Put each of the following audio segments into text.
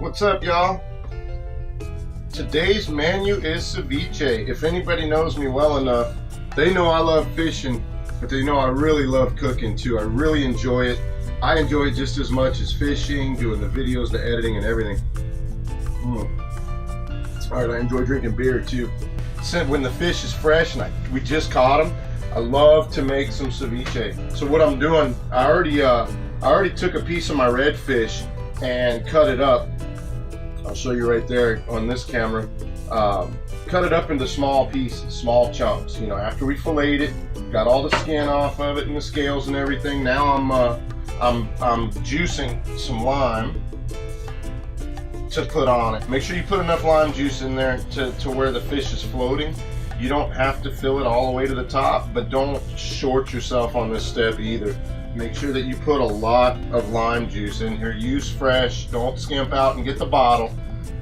What's up, y'all? Today's menu is ceviche. If anybody knows me well enough, they know I love fishing, but they know I really love cooking too. I really enjoy it. I enjoy it just as much as fishing, doing the videos, the editing, and everything. Alright, I enjoy drinking beer too. So when the fish is fresh and we just caught them, I love to make some ceviche. So what I'm doing, I already took a piece of my redfish and cut it up. I'll show you right there on this camera. Cut it up into small pieces, small chunks. You know, after we filleted it, got all the skin off of it and the scales and everything. Now I'm juicing some lime to put on it. Make sure you put enough lime juice in there to where the fish is floating. You don't have to fill it all the way to the top, but don't short yourself on this step either. Make sure that you put a lot of lime juice in here. Use fresh, don't skimp out and get the bottle.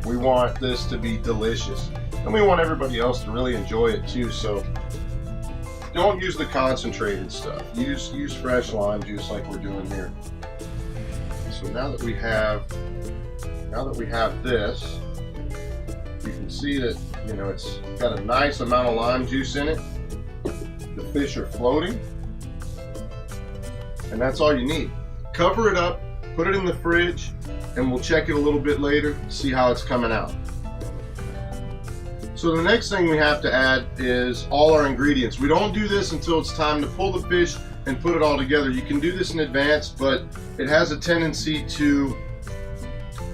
We want this to be delicious. And we want everybody else to really enjoy it too, so don't use the concentrated stuff. Use fresh lime juice like we're doing here. So now that we have this, you can see that, you know, it's got a nice amount of lime juice in it. The fish are floating. And that's all you need. Cover it up, put it in the fridge, and we'll check it a little bit later, see how it's coming out. So the next thing we have to add is all our ingredients. We don't do this until it's time to pull the fish and put it all together. You can do this in advance, but it has a tendency to,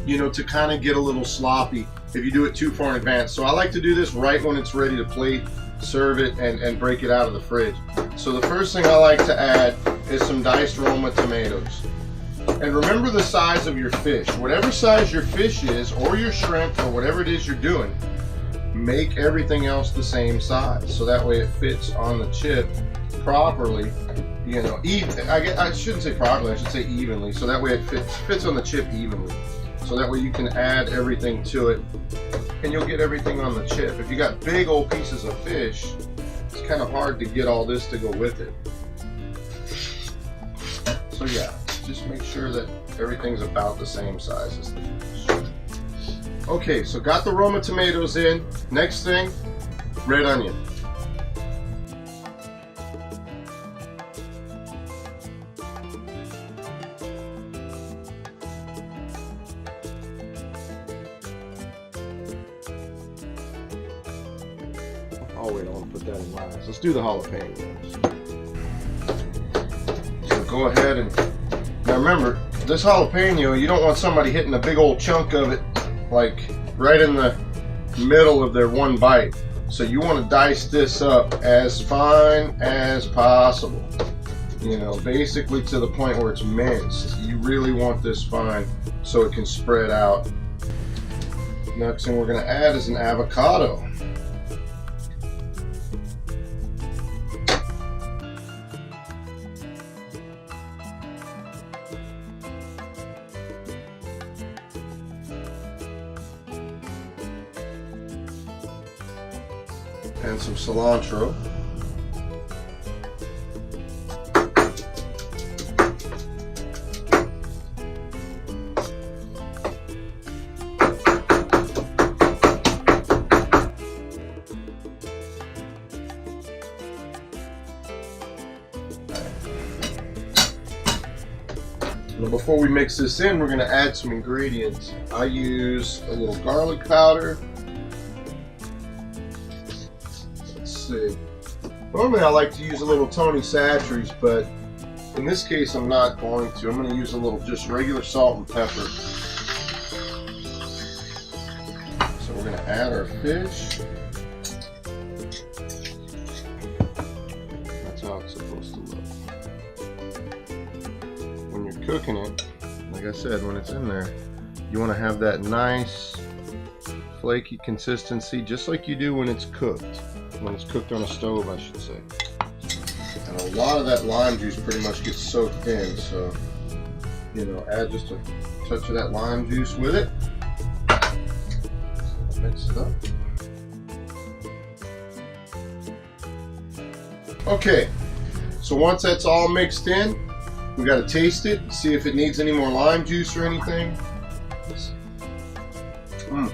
you know, to kind of get a little sloppy if you do it too far in advance. So I like to do this right when it's ready to plate, serve it, and break it out of the fridge. So the first thing I like to add is some diced roma tomatoes. And remember the size of your fish. Whatever size your fish is, or your shrimp, or whatever it is you're doing, make everything else the same size, so that way it fits on the chip properly. You know, I shouldn't say properly, I should say evenly, so that way it fits on the chip evenly. So that way you can add everything to it, and you'll get everything on the chip. If you got big old pieces of fish, it's kind of hard to get all this to go with it. So yeah, just make sure that everything's about the same size as the fish. Okay, so got the Roma tomatoes in. Next thing, red onion. Oh wait, I want to put that in last. Let's do the jalapenos. So go ahead and, now remember, this jalapeno, you don't want somebody hitting a big old chunk of it like right in the middle of their one bite. So you want to dice this up as fine as possible. You know, basically to the point where it's minced. You really want this fine so it can spread out. Next thing we're going to add is an avocado. And some cilantro. Now before we mix this in, we're going to add some ingredients. I use a little garlic powder. Normally I like to use a little Tony Chachere's, but in this case I'm not going to. I'm going to use a little just regular salt and pepper. So we're going to add our fish. That's how it's supposed to look. When you're cooking it, like I said, when it's in there, you want to have that nice flaky consistency, just like you do when it's cooked. When it's cooked on a stove, I should say. And a lot of that lime juice pretty much gets soaked in, so, you know, add just a touch of that lime juice with it. Mix it up. Okay, so once that's all mixed in, we got to taste it, see if it needs any more lime juice or anything. Mm.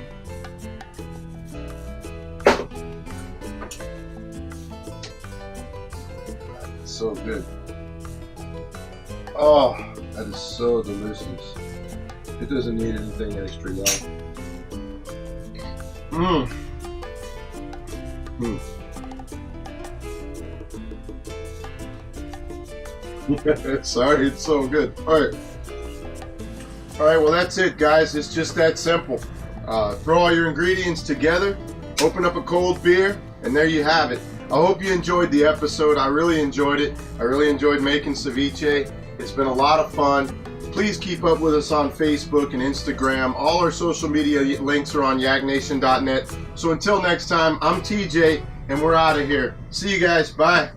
So good. Oh, that is so delicious. It doesn't need anything extra, y'all. Mmm. Mm. Sorry, it's so good. Alright, well that's it, guys. It's just that simple. Throw all your ingredients together, open up a cold beer, and there you have it. I hope you enjoyed the episode. I really enjoyed it. I really enjoyed making ceviche. It's been a lot of fun. Please keep up with us on Facebook and Instagram. All our social media links are on yaknation.net. So until next time, I'm TJ, and we're out of here. See you guys. Bye.